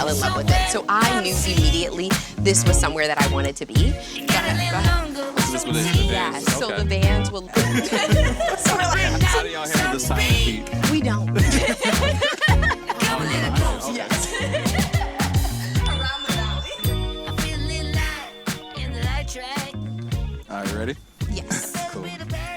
fell in love with it. So I knew immediately this was somewhere that I wanted to be. Go ahead. So this was the Yeah, vans. so Okay. the vans will. How do y'all handle this silent heat? We don't. Okay. All right, you ready? Yes. Cool. All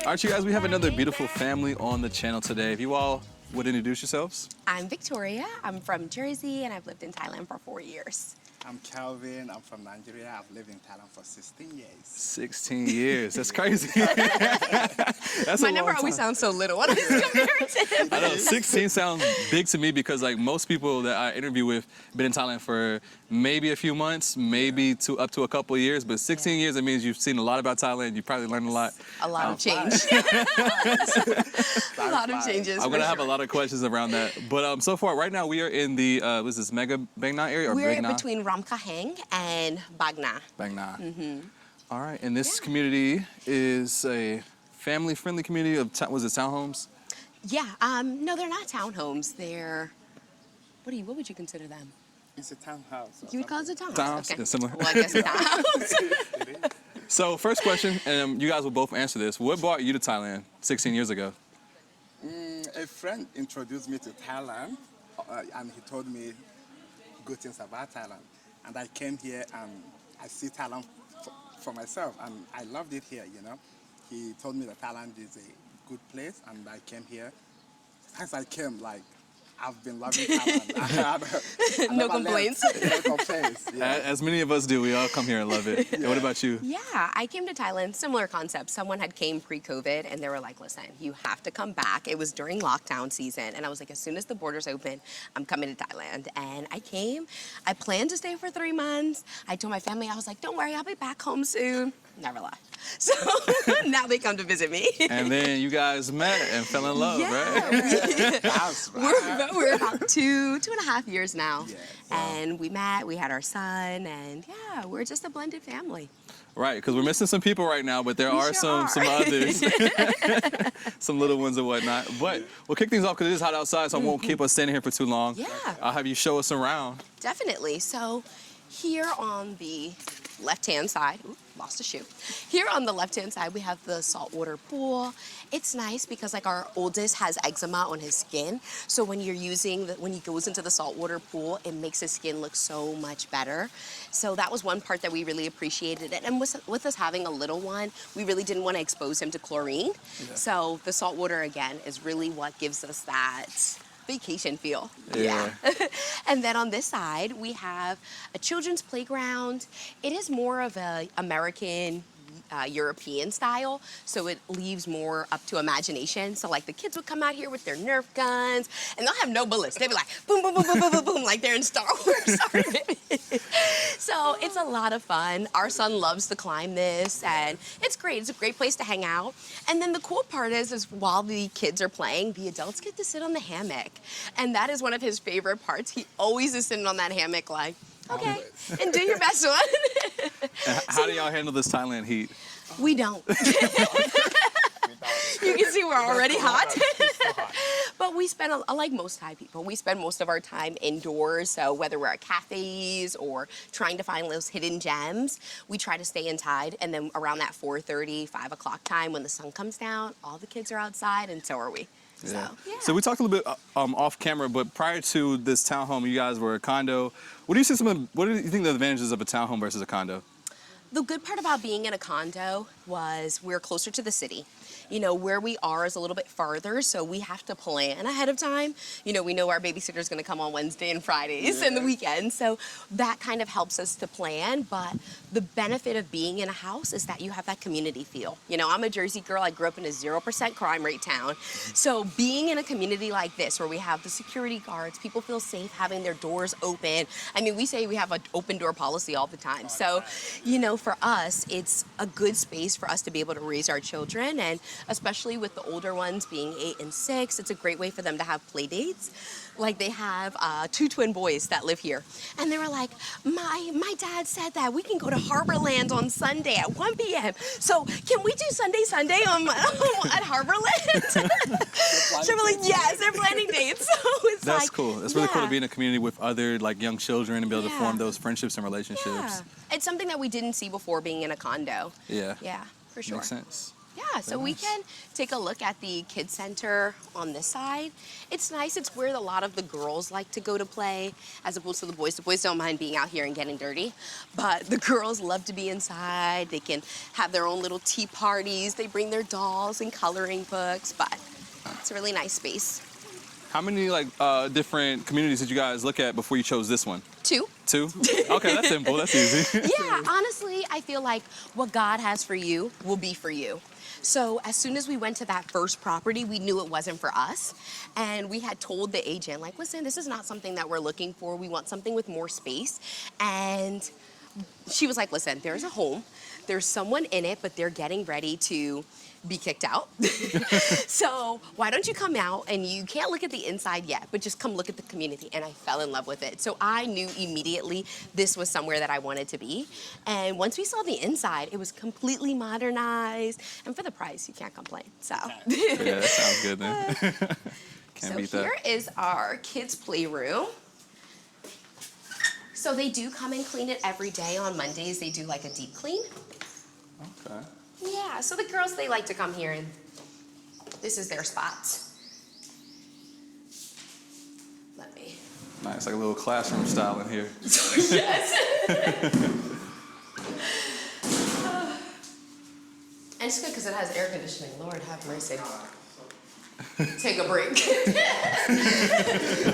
right, you guys, we have another beautiful family on the channel today. If you all would introduce yourselves. I'm Victoria. I'm from Jersey, and I've lived in Thailand for 4 years. I'm Calvin. I'm from Nigeria. I've lived in Thailand for 16 years. 16 years. That's crazy. That's My a number long always time. sounds so little when I compare it to him. I know 16 sounds big to me because like most people that I interview with been in Thailand for maybe a few months, maybe up to a couple of years, but 16 years, it means you've seen a lot about Thailand. You probably learned a lot. A lot of change. A lot of changes. I'm gonna have a lot of questions around that. But so far, right now, we are in the what is this, Mega Bang Na area or We're Bang Na? between Ramkaheng and Bagna. Bang Na. All right, and this community is a family-friendly community of was it townhomes? Yeah. No, they're not townhomes. They're what would you consider them? It's a townhouse. You would call it a townhouse. Townhouse? Okay. Yeah, similar. Well, I guess a townhouse. So first question, and you guys will both answer this. What brought you to Thailand 16 years ago? A friend introduced me to Thailand, and he told me good things about Thailand. And I came here and I see Thailand for myself, and I loved it here, you know. He told me that Thailand is a good place, and I came here. As I came, like, I've been loving Thailand. I No never complaints. left. No complaints. Yeah. As many of us do, we all come here and love it. And what about you? Yeah, I came to Thailand, similar concept. Someone had came pre-COVID and they were like, listen, you have to come back. It was during lockdown season. And I was like, as soon as the borders open, I'm coming to Thailand. And I came, I planned to stay for 3 months. I told my family, I was like, don't worry, I'll be back home soon. Never left. So now they come to visit me. And then you guys met and fell in love, right? That's right. We're about 2.5 years now. Yeah. And we met, we had our son, and yeah, we're just a blended family. Right, because we're missing some people right now, but there are sure some are. others, some little ones and whatnot. But we'll kick things off because it is hot outside, so I won't keep us standing here for too long. Yeah. I'll have you show us around. Definitely. So here on the left-hand side, ooh, lost a shoe. Here on the left-hand side, we have the saltwater pool. It's nice because like our oldest has eczema on his skin. So when you're when he goes into the saltwater pool, it makes his skin look so much better. So that was one part that we really appreciated. And with us having a little one, we really didn't want to expose him to chlorine. Yeah. So the saltwater, again, is really what gives us that vacation feel. Yeah. And then on this side, we have a children's playground. It is more of a American, European style, so it leaves more up to imagination. So like the kids would come out here with their Nerf guns, and they'll have no bullets. They'd be like, boom, boom, boom, boom, boom, boom, boom, like they're in Star Wars. Sorry, baby. So it's a lot of fun. Our son loves to climb this, and it's great. It's a great place to hang out. And then the cool part is while the kids are playing, the adults get to sit on the hammock. And that is one of his favorite parts. He always is sitting on that hammock like, okay, and do your best one. And how do y'all handle this Thailand heat? We don't. You can see we're already hot. But we spend, like most Thai people, we spend most of our time indoors. So whether we're at cafes or trying to find those hidden gems, we try to stay inside. And then around that 4:30, 5 o'clock time when the sun comes down, all the kids are outside and so are we. Yeah. So, yeah. So we talked a little bit off camera, but prior to this townhome, you guys were a condo. What do you think the advantages of a townhome versus a condo? The good part about being in a condo was we're closer to the city. You know, where we are is a little bit farther, so we have to plan ahead of time. You know, we know our babysitter's gonna come on Wednesday and Fridays and the weekends, so that kind of helps us to plan. But the benefit of being in a house is that you have that community feel. You know, I'm a Jersey girl. I grew up in a 0% crime rate town. So being in a community like this, where we have the security guards, people feel safe having their doors open. I mean, we say we have an open door policy all the time. So, you know, for us, it's a good space for us to be able to raise our children. And especially with the older ones being 8 and 6. It's a great way for them to have play dates. Like they have 2 twin boys that live here. And they were like, my dad said that we can go to Harborland on Sunday at 1 p.m. So can we do Sunday at Harborland? So we're like, yes, they're planning dates. So it's That's like, cool. It's really cool to yeah. be in a community with other like young children and be able to Yeah. form those friendships and relationships. Yeah. It's something that we didn't see before being in a condo. Yeah. Yeah, for sure. Makes sense. Yeah, so Very we nice. can take a look at the kids center on this side. It's nice. It's where a lot of the girls like to go to play as opposed to the boys. The boys don't mind being out here and getting dirty, but the girls love to be inside. They can have their own little tea parties. They bring their dolls and coloring books, but it's a really nice space. How many like different communities did you guys look at before you chose this one? 2. 2? Okay, that's simple. That's easy. Yeah, honestly, I feel like what God has for you will be for you. So as soon as we went to that first property, we knew it wasn't for us. And we had told the agent, like, listen, this is not something that we're looking for. We want something with more space. And she was like, listen, there's a home. There's someone in it, but they're getting ready to be kicked out. So why don't you come out, and you can't look at the inside yet, but just come look at the community. And I fell in love with it. So I knew immediately this was somewhere that I wanted to be. And once we saw the inside, it was completely modernized. And for the price, you can't complain. So Yeah, that sounds good then. Can't so beat that. here is our kids' playroom. So they do come and clean it every day. On Mondays, they do like a deep clean. Okay. Yeah, so the girls, they like to come here, and this is their spot. Let me. Nice, like a little classroom style in here. Yes. And it's good because it has air conditioning. Lord have mercy. Take a break.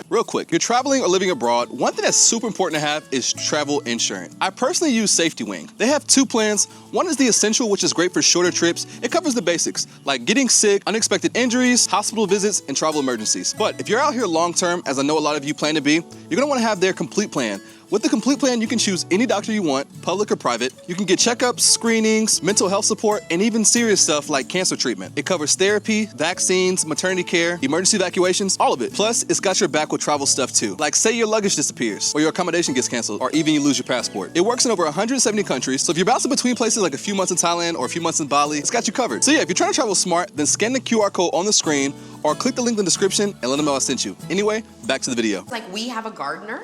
Real quick, you're traveling or living abroad, one thing that's super important to have is travel insurance. I personally use Safety Wing. They have 2 plans. One is the Essential, which is great for shorter trips. It covers the basics, like getting sick, unexpected injuries, hospital visits, and travel emergencies. But if you're out here long term, as I know a lot of you plan to be, you're gonna wanna have their Complete Plan. With the Complete Plan, you can choose any doctor you want, public or private. You can get checkups, screenings, mental health support, and even serious stuff like cancer treatment. It covers therapy, vaccines, maternity care, emergency evacuations, all of it. Plus, it's got your back with travel stuff too. Like say your luggage disappears, or your accommodation gets canceled, or even you lose your passport. It works in over 170 countries, so if you're bouncing between places like a few months in Thailand or a few months in Bali, it's got you covered. So yeah, if you're trying to travel smart, then scan the QR code on the screen, or click the link in the description and let them know I sent you. Anyway, back to the video. Like we have a gardener,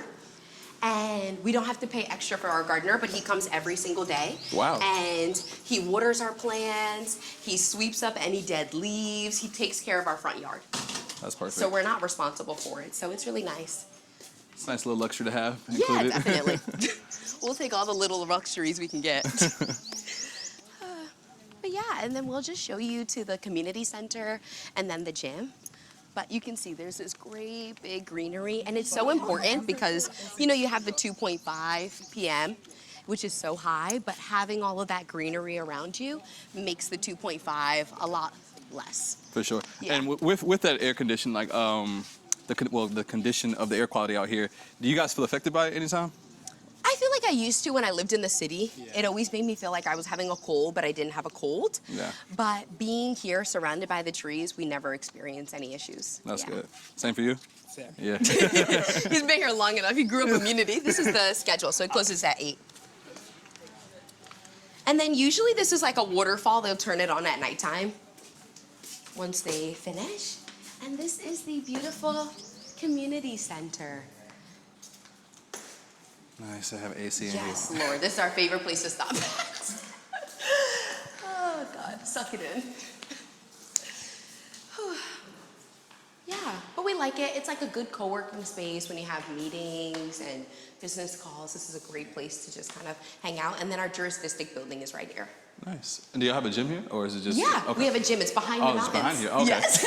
and we don't have to pay extra for our gardener, but he comes every single day. Wow. And he waters our plants, he sweeps up any dead leaves, he takes care of our front yard. That's perfect. So we're not responsible for it, so it's really nice. It's a nice little luxury to have Yeah, included. definitely. We'll take all the little luxuries we can get. But yeah, and then we'll just show you to the community center and then the gym. But you can see there's this great big greenery, and it's so important because, you know, you have the 2.5 p.m., which is so high, but having all of that greenery around you makes the 2.5 a lot less. For sure. Yeah. And with that air condition, like the condition of the air quality out here, do you guys feel affected by it anytime? I feel like I used to when I lived in the city. It always made me feel like I was having a cold, but I didn't have a cold. Yeah. But being here surrounded by the trees, we never experience any issues. That's Yeah. good. Same for you? Same. Yeah. He's been here long enough. He grew up immunity. This is the schedule, so it closes at 8. And then usually this is like a waterfall. They'll turn it on at nighttime once they finish. And this is the beautiful community center. Nice to have AC in Yes, here. Lord, this is our favorite place to stop at. Oh, God, suck it in. Yeah, but we like it. It's like a good co-working space when you have meetings and business calls. This is a great place to just kind of hang out. And then our juristic building is right here. Nice. And do y'all have a gym here, or is it just? Yeah, Okay. we have a gym. It's behind the Oh, it's mountains. behind here. Okay. Yes.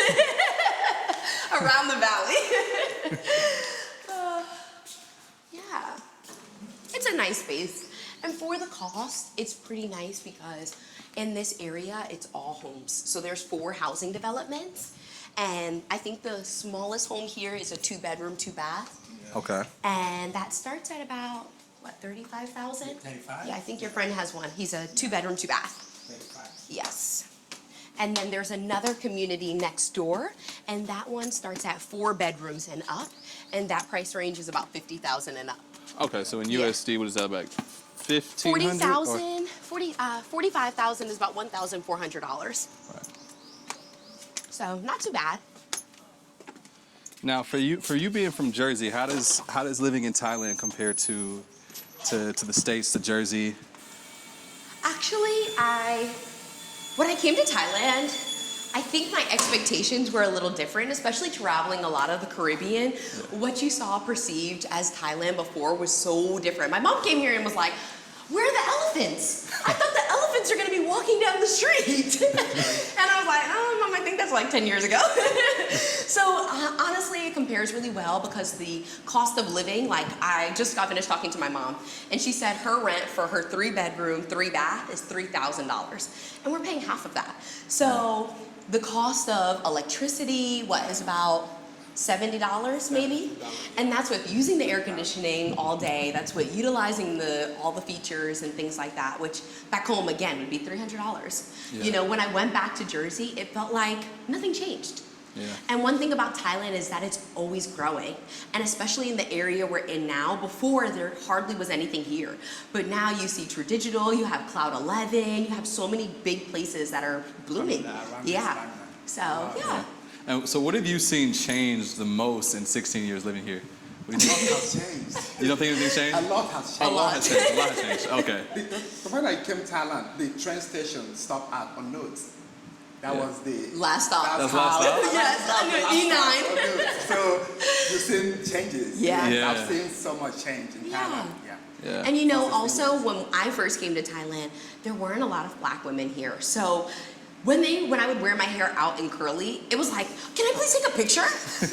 Around the valley. Yeah. It's a nice space. And for the cost, it's pretty nice because in this area, it's all homes. So there's 4 housing developments. And I think the smallest home here is a 2-bedroom, 2-bath. Okay. And that starts at about, what, 35,000? 35? Yeah, I think your friend has one. He's a 2-bedroom, 2-bath. 35. Yes. And then there's another community next door, and that one starts at 4 bedrooms and up, and that price range is about 50,000 and up. Okay, so in Yeah. USD, what is that like? 1,500? 45,000 is about $1,400. Right. So not too bad. Now, for you being from Jersey, how does living in Thailand compare to the States, to Jersey? Actually, when I came to Thailand, I think my expectations were a little different, especially traveling a lot of the Caribbean. What you saw perceived as Thailand before was so different. My mom came here and was like, "Where are the elephants? I thought the elephants are gonna be walking down the street." And I was like, "Oh, Mom, I think that's like 10 years ago." So honestly, it compares really well because the cost of living, like I just got finished talking to my mom, and she said her rent for her 3-bedroom, 3-bath is $3,000, and we're paying half of that. So the cost of electricity, is about $70 maybe? And that's with using the air conditioning all day. That's with utilizing all the features and things like that, which back home again would be $300. Yeah. You know, when I went back to Jersey, it felt like nothing changed. Yeah. And one thing about Thailand is that it's always growing. And especially in the area we're in now, before there hardly was anything here. But now you see True Digital, you have Cloud 11, you have so many big places that are blooming. Yeah. So, yeah. And so what have you seen change the most in 16 years living here? What do you A lot think? has changed. You don't think anything's changed? A lot has changed. A lot has changed. A lot has changed. Okay. When I came to Thailand, the train station stopped at Unnoods. That Yeah. was the Last stop. That's last stop? Yes, under E9. So you've seen changes. Yeah. Yeah. I've seen so much change in Thailand. Yeah. Yeah. And you know, also when I first came to Thailand, there weren't a lot of black women here. So when I would wear my hair out and curly, it was like, "Can I please take a picture?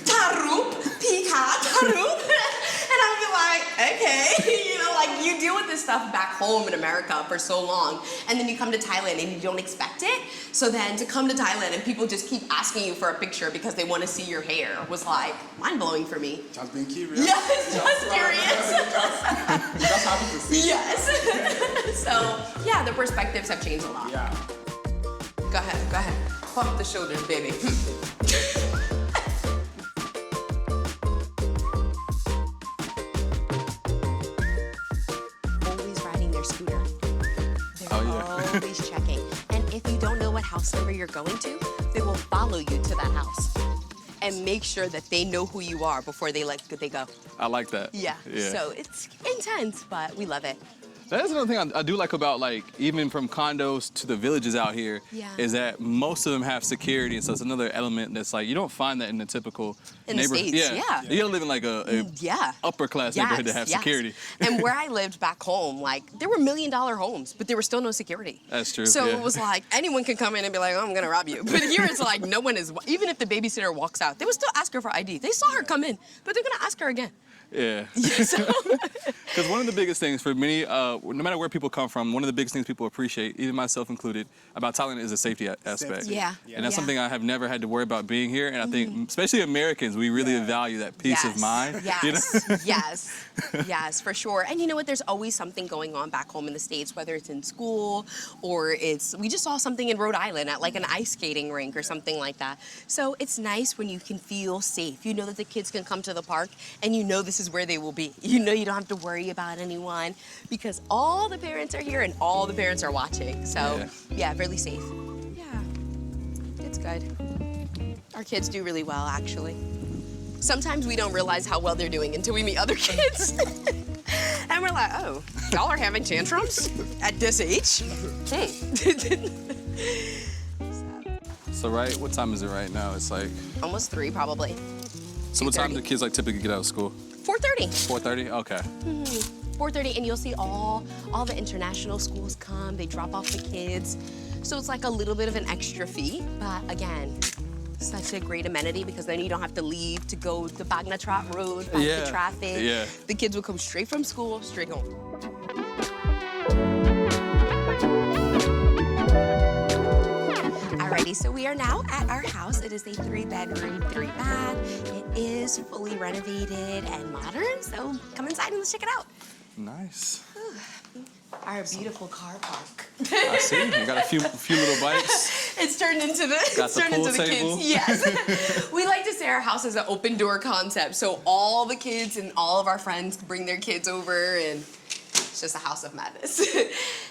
Tarup, pika, tarup." And I would be like, "Okay." You know, like you deal with this stuff back home in America for so long, and then you come to Thailand and you don't expect it. So then to come to Thailand and people just keep asking you for a picture because they want to see your hair was like mind-blowing for me. Just being curious. Yes, just curious. Just happy to see. Yes. So yeah, the perspectives have changed a lot. Yeah. Go ahead. Pump the shoulders, baby. Always riding their scooter. They're Oh, yeah. always checking. And if you don't know what house number you're going to, they will follow you to that house and make sure that they know who you are before they go. I like that. Yeah. Yeah. So it's intense, but we love it. That's another thing I do like about, like, even from condos to the villages out here, Yeah. is that most of them have security, and so it's another element that's like you don't find that in the typical In the neighborhood. States, yeah. You gotta live in like a Yeah. upper class neighborhood to have Yes. security. And where I lived back home, like there were $1 million homes, but there was still no security. That's true, So yeah. it was like anyone can come in and be like, "Oh, I'm gonna rob you." But here it's like no one is. Even if the babysitter walks out, they would still ask her for ID. They saw her come in, but they're gonna ask her again. Yeah. So, Because one of the biggest things for many, no matter where people come from, one of the biggest things people appreciate, even myself included, about Thailand is the safety aspect. Safety. Yeah. And that's Yeah. something I have never had to worry about being here. And I think, especially Americans, we really value that peace of mind. Yes, You know? yes, yes, for sure. And you know what? There's always something going on back home in the States, whether it's in school or we just saw something in Rhode Island at like an ice skating rink or something like that. So it's nice when you can feel safe. You know that the kids can come to the park and you know this is where they will be. You know you don't have to worry about anyone because all the parents are here and all the parents are watching. So yeah, really safe. Yeah, it's good. Our kids do really well, actually. Sometimes we don't realize how well they're doing until we meet other kids. And we're like, "Oh, y'all are having tantrums at this age?" So, right, what time is it right now? It's like, Almost 3, probably. so what time do 2:30. the kids like typically get out of school? 4:30. 4:30? Okay. 4:30, and you'll see all the international schools come. They drop off the kids. So it's like a little bit of an extra fee, but again, such a great amenity because then you don't have to leave to go to Bagnatrat Road, fight Yeah, the traffic. yeah. The kids will come straight from school, straight home. Alrighty, so we are now at our house. It is a 3-bedroom, 3-bath. It is fully renovated and modern, so come inside and let's check it out. Nice. Our beautiful car park. I see. You got a few little bikes. It's turned into the Got the pool table. kids. Yes. We like to say our house is an open door concept. So all the kids and all of our friends bring their kids over, and it's just a house of madness.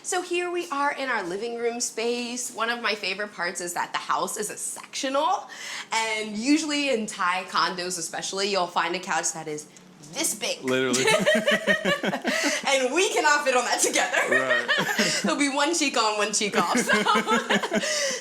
So here we are in our living room space. One of my favorite parts is that the house is a sectional. And usually in Thai condos especially, you'll find a couch that is this big. Literally. And we cannot fit on that together. Right. There'll be one cheek on, one cheek off.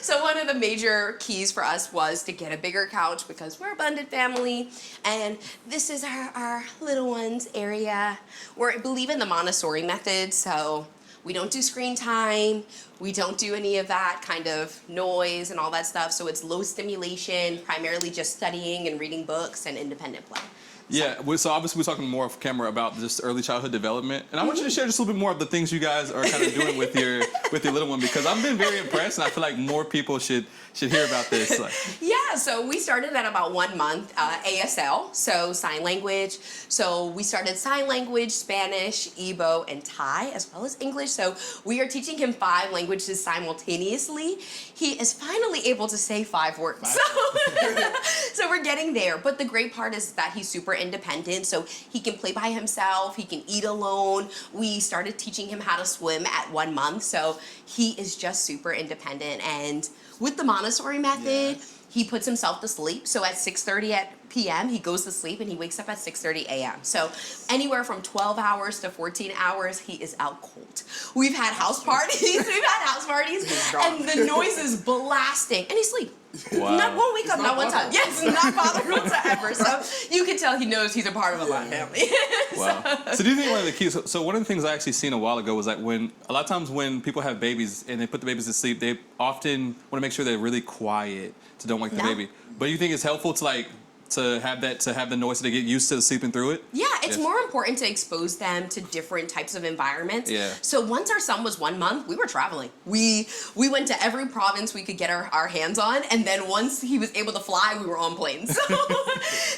So one of the major keys for us was to get a bigger couch because we're a blended family. And this is our little ones area. We believe in the Montessori method, so we don't do screen time. We don't do any of that kind of noise and all that stuff. So it's low stimulation, primarily just studying and reading books and independent play. Yeah, so obviously we're talking more off camera about just early childhood development, and I want you to share just a little bit more of the things you guys are kind of doing with your little one, because I've been very impressed, and I feel like more people should hear about this. Like, Yeah, so we started at about 1 month, ASL, so sign language. So we started sign language, Spanish, Igbo, and Thai, as well as English. So we are teaching him 5 languages simultaneously. He is finally able to say 5 words. So we're getting there. But the great part is that he's super independent, so he can play by himself, he can eat alone. We started teaching him how to swim at 1 month, so he is just super independent. And with the Montessori method, he puts himself to sleep. So at 6:30 p.m. he goes to sleep and he wakes up at 6:30 a.m. So anywhere from 12 hours to 14 hours, he is out cold. We've had house parties, and the noise is blasting, and he's asleep. wow. Won't wake up, not one time. Yes, not bothered whatsoever. So you can tell he knows he's a part of a lot of family. Wow. So do you think one of the keys, so one of the things I actually seen a while ago was like a lot of times when people have babies and they put the babies to sleep, they often want to make sure they're really quiet to don't wake the baby. But you think it's helpful to have the noise so they get used to sleeping through it? Yeah, it's more important to expose them to different types of environments. Yeah. So once our son was 1 month, we were traveling. We went to every province we could get our hands on, and then once he was able to fly, we were on planes.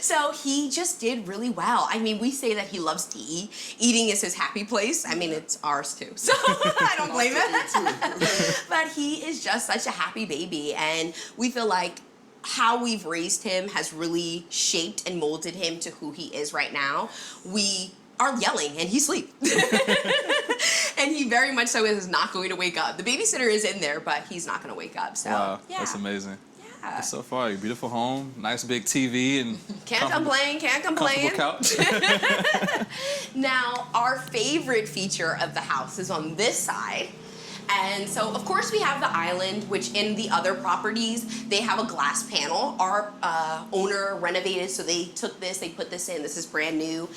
So he just did really well. I mean, we say that he loves to eat. Eating is his happy place. I mean, it's ours too. So I don't blame him. But he is just such a happy baby, and we feel like how we've raised him has really shaped and molded him to who he is right now. We are yelling and he's asleep. And he very much so is not going to wake up. The babysitter is in there, but he's not going to wake up. So, Wow, yeah. that's amazing. Yeah. So far, your beautiful home, nice big TV, and Can't complain. comfortable couch. Now, our favorite feature of the house is on this side. And so, of course, we have the island, which in the other properties, they have a glass panel. Our owner renovated, so they took this, they put this in. This is brand new.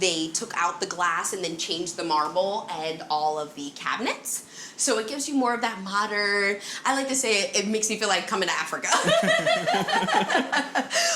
They took out the glass and then changed the marble and all of the cabinets. So it gives you more of that modern, I like to say it makes me feel like coming to Africa.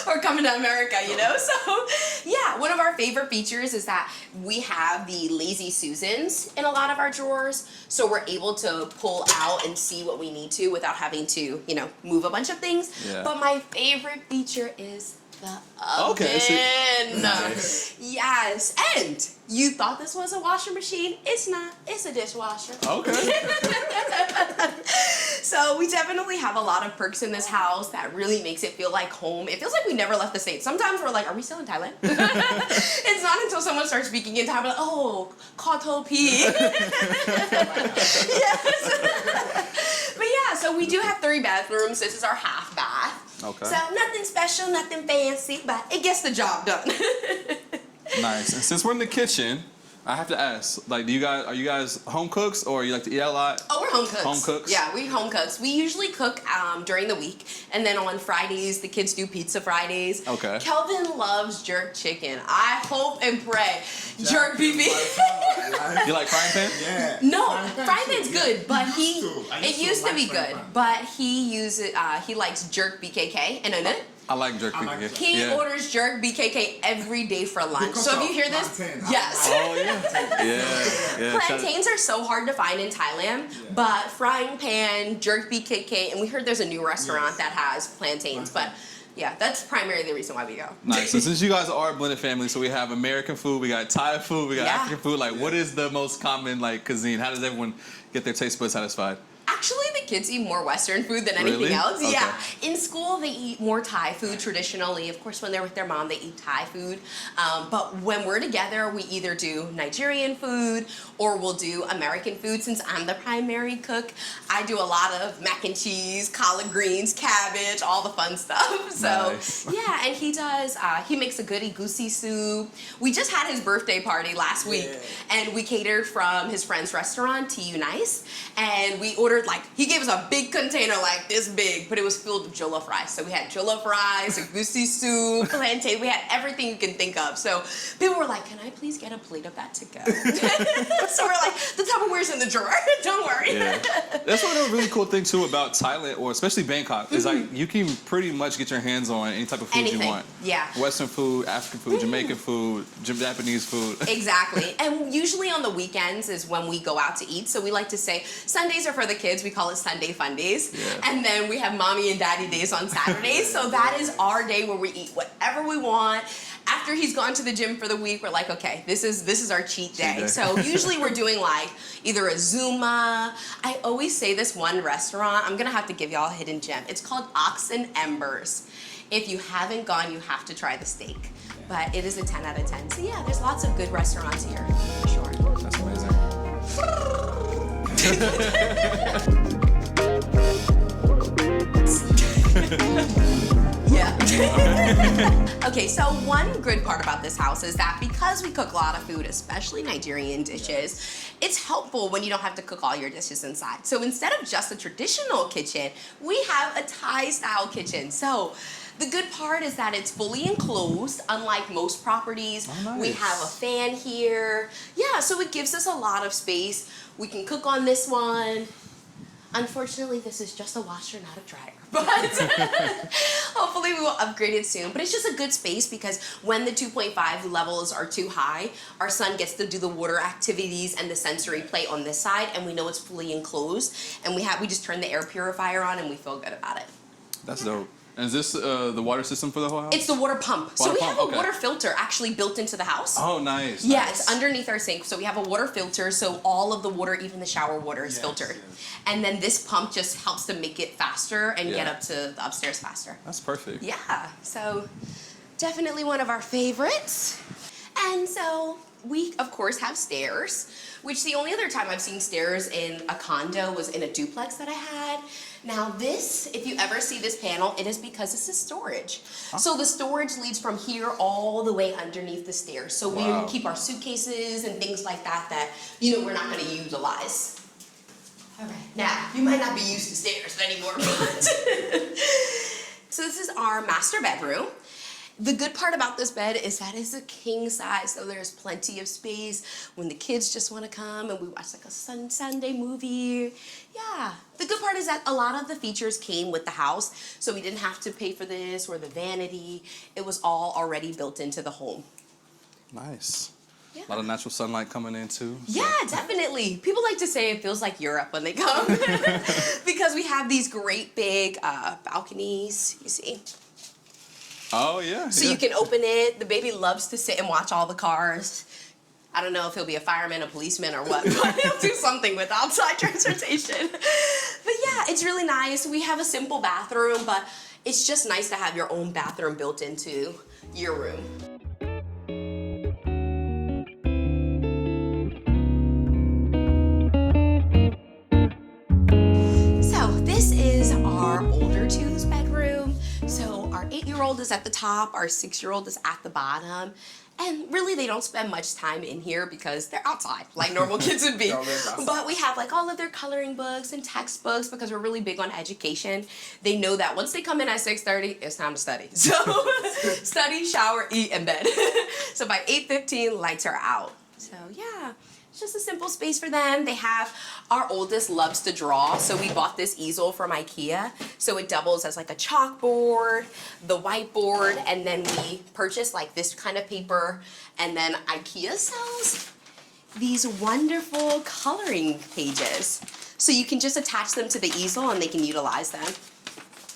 Or coming to America, you know? So, yeah, one of our favorite features is that we have the Lazy Susans in a lot of our drawers. So we're able to pull out and see what we need to without having to, move a bunch of things. Yeah. But my favorite feature is the oven. Okay, nice. Yes, and you thought this was a washing machine. It's not. It's a dishwasher. Okay. So we definitely have a lot of perks in this house that really makes it feel like home. It feels like we never left the States. Sometimes we're like, are we still in Thailand? It's not until someone starts speaking in Thai, we're like, oh, koto pi. Yes. But yeah, so we do have 3 bathrooms. This is our half bath. Okay. So nothing special, nothing fancy, but it gets the job done. Nice. And since we're in the kitchen, I have to ask, like, are you guys home cooks, or you like to eat out a lot? Oh, we're home cooks. Home cooks? Yeah, we home cooks. We usually cook during the week, and then on Fridays, the kids do pizza Fridays. Okay. Kelvin loves jerk chicken. I hope and pray. Jerk BB. You like frying pan? Yeah. No, frying pan's good, but It used to be good, but he likes jerk BKK, and I know I like jerk I like chicken. he orders jerk BKK every day for lunch. Because So if of you hear this, plantain. yes. Oh yeah. Yeah. Plantains are so hard to find in Thailand, but frying pan, jerk BKK, and we heard there's a new restaurant that has plantains, but yeah, that's primarily the reason why we go. Nice. So since you guys are a blended family, so we have American food, we got Thai food, we got African food. Like, what is the most common cuisine? How does everyone get their taste buds satisfied? Actually, the kids eat more Western food than anything Really? else. Okay. Yeah. In school, they eat more Thai food traditionally. Of course, when they're with their mom, they eat Thai food. But when we're together, we either do Nigerian food or we'll do American food. Since I'm the primary cook, I do a lot of mac and cheese, collard greens, cabbage, all the fun stuff. So Nice. yeah, and he does, he makes a good egusi soup. We just had his birthday party last week, and we catered from his friend's restaurant, TU Nice, and we ordered, like, he gave us a big container like this big, but it was filled with jollof rice. So we had jollof rice, egusi soup, plantain, we had everything you can think of. So people were like, can I please get a plate of that to go? So we're like, the Tupperware's in the drawer, don't worry. Yeah. That's one of the really cool things too about Thailand, or especially Bangkok, is like you can pretty much get your hands on any type of food Anything. you want. Yeah. Western food, African food, Jamaican food, Japanese food. Exactly. And usually on the weekends is when we go out to eat. So we like to say Sundays are for the kids. We call it Sunday Fun Days. Yeah. And then we have Mommy and Daddy Days on Saturdays. So that is our day where we eat whatever we want. After he's gone to the gym for the week, we're like, okay, this is our cheat day. day. So usually we're doing like either a Zuma. I always say this one restaurant, I'm gonna have to give y'all a hidden gem. It's called Ox and Embers. If you haven't gone, you have to try the steak. But it is a 10 out of 10. So yeah, there's lots of good restaurants here, for sure. That's amazing. Yeah. Okay, so one good part about this house is that because we cook a lot of food, especially Nigerian dishes, it's helpful when you don't have to cook all your dishes inside. So instead of just a traditional kitchen, we have a Thai-style kitchen. So the good part is that it's fully enclosed, unlike most properties. Oh, nice. We have a fan here. Yeah, so it gives us a lot of space. We can cook on this one. Unfortunately, this is just a washer, not a dryer. But hopefully we will upgrade it soon. But it's just a good space because when the 2.5 levels are too high, our son gets to do the water activities and the sensory play on this side, and we know it's fully enclosed. And we just turn the air purifier on, and we feel good about it. That's dope. And is this the water system for the whole house? It's the water pump. So Water we pump, have a okay. water filter actually built into the house. Oh, nice. Yeah, nice. it's underneath our sink. So we have a water filter, so all of the water, even the shower water, is filtered. And then this pump just helps to make it faster and get Yeah. up to the upstairs faster. That's perfect. Yeah, so definitely one of our favorites. And so we, of course, have stairs, which the only other time I've seen stairs in a condo was in a duplex that I had. Now this, if you ever see this panel, it is because this is storage. So the storage leads from here all the way underneath the stairs. So Wow. we keep our suitcases and things like that, you know, we're not gonna utilize. All right, now, you might not be used to stairs anymore, but. So this is our master bedroom. The good part about this bed is that it's a king size, so there's plenty of space when the kids just want to come and we watch like a Sunday movie. Yeah. The good part is that a lot of the features came with the house, so we didn't have to pay for this or the vanity. It was all already built into the home. Nice. Yeah. A lot of natural sunlight coming in too. So. Yeah, definitely. People like to say it feels like Europe when they come because we have these great big balconies, you see. Oh, yeah. So you can open it. The baby loves to sit and watch all the cars. I don't know if he'll be a fireman, a policeman, or what, but he'll do something with outside transportation. But yeah, it's really nice. We have a simple bathroom, but it's just nice to have your own bathroom built into your room. So this is our older two's bedroom. So our 8-year-old is at the top, our 6-year-old is at the bottom. And really they don't spend much time in here because they're outside like normal kids would be. But we have like all of their coloring books and textbooks because we're really big on education. They know that once they come in at 6:30, it's time to study. So study, shower, eat, and bed. So by 8:15, lights are out. So yeah. It's just a simple space for them. They have, our oldest loves to draw, so we bought this easel from IKEA. So it doubles as like a chalkboard, the whiteboard, and then we purchased like this kind of paper. And then IKEA sells these wonderful coloring pages. So you can just attach them to the easel and they can utilize them.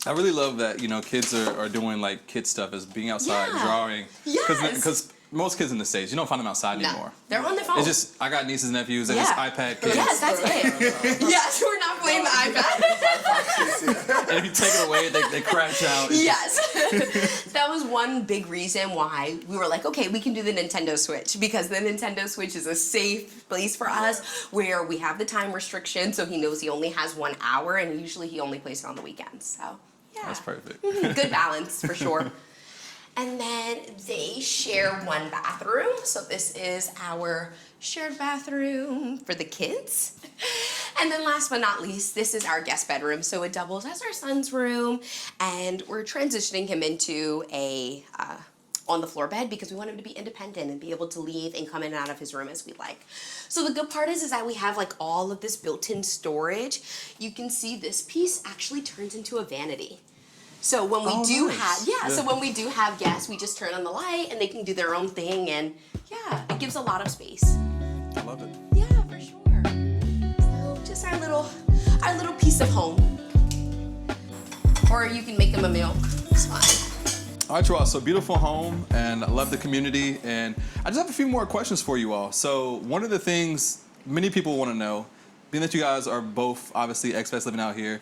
I really love that, you know, kids are doing like kid stuff as being outside, Yeah. drawing. Yes. Because most kids in the States, you don't find them outside No, anymore. they're on their phone. It's just, I got nieces and nephews, and Yeah. just iPad kids. Yes, that's it. Yes, we're not playing the iPad. And if you take it away, they crash out. Yes. That was one big reason why we were like, okay, we can do the Nintendo Switch, because the Nintendo Switch is a safe place for us where we have the time restriction, so he knows he only has 1 hour, and usually he only plays it on the weekends. So, yeah. That's perfect. Good balance for sure. And then they share one bathroom. So this is our shared bathroom for the kids. And then last but not least, this is our guest bedroom. So it doubles as our son's room. And we're transitioning him into a on the floor bed because we want him to be independent and be able to leave and come in and out of his room as we like. So the good part is that we have like all of this built-in storage. You can see this piece actually turns into a vanity. So when we so when we do have guests, we just turn on the light and they can do their own thing, and yeah, it gives a lot of space. I love it. Yeah, for sure. So just our little piece of home. Or you can make them a meal. It's fine. All right, Terrell, so beautiful home, and I love the community, and I just have a few more questions for you all. So one of the things many people want to know, being that you guys are both obviously expats living out here,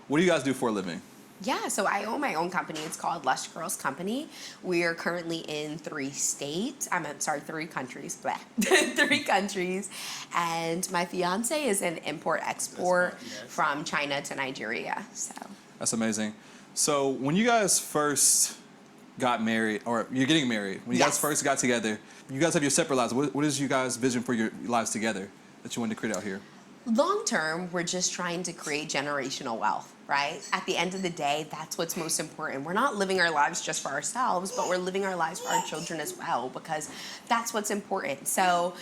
what do you guys do for a living? Yeah, so I own my own company. It's called Lush Girls Company. We are currently in 3 countries. Blah. 3 countries. And my fiance is an import-export from China to Nigeria. So That's amazing. So when you guys first got married, or you're getting married, when you guys first got together, you guys have your separate lives. What is you guys' vision for your lives together that you want to create out here? long term, we're just trying to create generational wealth, right? At the end of the day, that's what's most important. We're not living our lives just for ourselves, but we're living our lives for our children as well, because that's what's important. So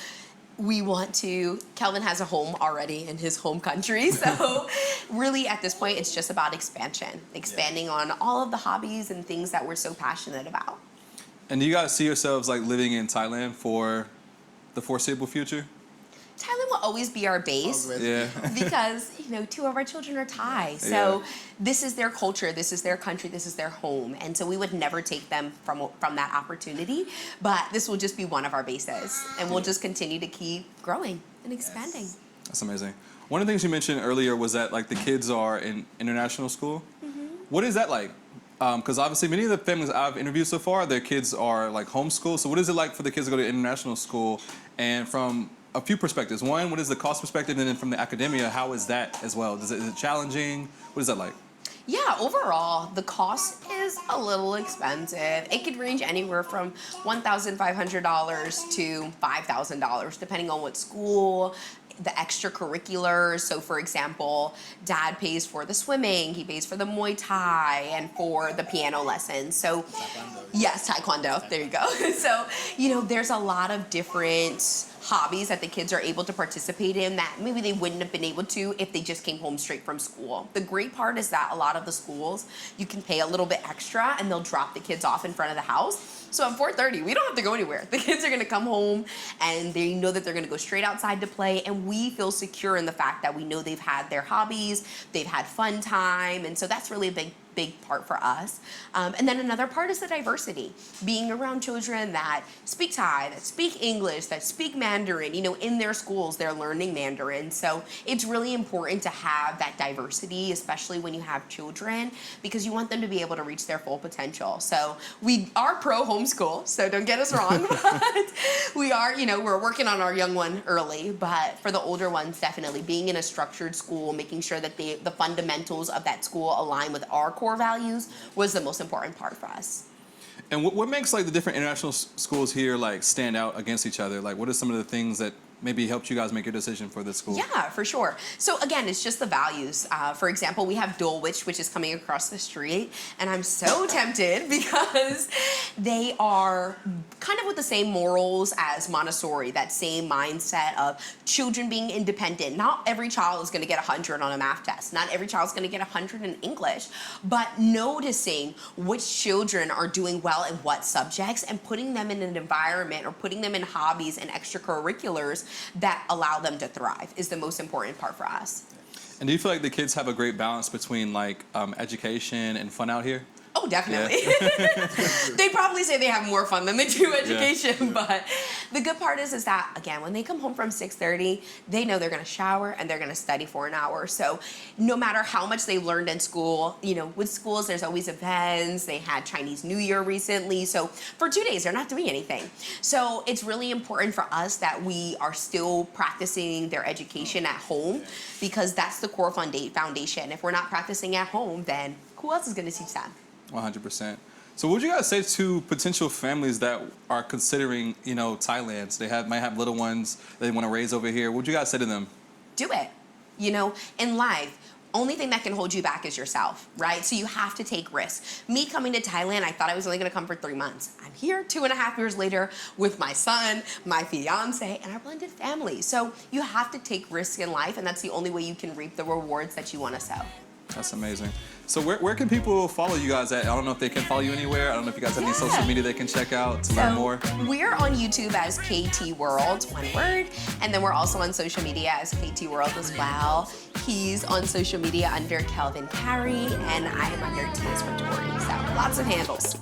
we want to, Kelvin has a home already in his home country. So really at this point, it's just about expanding on all of the hobbies and things that we're so passionate about. And do you guys see yourselves like living in Thailand for the foreseeable future? Thailand will always be our base. Yeah. Because, 2 of our children are Thai. So this is their culture, this is their country, this is their home. And so we would never take them from that opportunity. But this will just be one of our bases. And we'll just continue to keep growing and expanding. Yes. That's amazing. One of the things you mentioned earlier was that like the kids are in international school. Mm-hmm. What is that like? Because obviously many of the families I've interviewed so far, their kids are like homeschooled. So what is it like for the kids to go to international school? And from a few perspectives. One, what is the cost perspective? And then from the academia, how is that as well? Is it challenging? What is that like? Yeah, overall, the cost is a little expensive. It could range anywhere from $1,500 to $5,000, depending on what school, the extracurriculars. So for example, dad pays for the swimming, he pays for the Muay Thai, and for the piano lessons. So yes, Taekwondo, there you go. So, there's a lot of different hobbies that the kids are able to participate in that maybe they wouldn't have been able to if they just came home straight from school. The great part is that a lot of the schools, you can pay a little bit extra and they'll drop the kids off in front of the house. So at 4:30, we don't have to go anywhere. The kids are going to come home and they know that they're going to go straight outside to play, and we feel secure in the fact that we know they've had their hobbies, they've had fun time, and so that's really a big part for us. And then another part is the diversity. Being around children that speak Thai, that speak English, that speak Mandarin, in their schools, they're learning Mandarin. So it's really important to have that diversity, especially when you have children, because you want them to be able to reach their full potential. So we are pro homeschool, so don't get us wrong, but we are, we're working on our young one early, but for the older ones, definitely being in a structured school, making sure that the fundamentals of that school align with our core values was the most important part for us. And what makes like the different international schools here like stand out against each other? Like what are some of the things that maybe helped you guys make your decision for this school? Yeah, for sure. So again, it's just the values. For example, we have Dulwich, which is coming across the street, and I'm so tempted because they are kind of with the same morals as Montessori, that same mindset of children being independent. Not every child is going to get 100 on a math test. Not every child is going to get 100 in English, but noticing which children are doing well in what subjects and putting them in an environment or putting them in hobbies and extracurriculars that allow them to thrive is the most important part for us. And do you feel like the kids have a great balance between like education and fun out here? Oh, definitely. They probably say they have more fun than they do education, but the good part is that, again, when they come home from 6:30, they know they're going to shower and they're going to study for an hour. So no matter how much they learned in school, you know, with schools, there's always events. They had Chinese New Year recently. So for 2 days, they're not doing anything. So it's really important for us that we are still practicing their education at home, because that's the core foundation. If we're not practicing at home, then who else is going to teach them? 100%. So what would you guys say to potential families that are considering, you know, Thailand? So they might have little ones they want to raise over here. What would you guys say to them? Do it. You know, in life, only thing that can hold you back is yourself, right? So you have to take risks. Me coming to Thailand, I thought I was only gonna come for 3 months. I'm here 2.5 years later with my son, my fiance, and our blended family. So you have to take risks in life, and that's the only way you can reap the rewards that you wanna sow. That's amazing. So where can people follow you guys at? I don't know if they can follow you anywhere. I don't know if you guys have any social media they can check out to learn more. We're on YouTube as KT World, one word. And then we're also on social media as KT World as well. He's on social media under Kelvin Carey, and I am under TS from Tori. So lots of handles.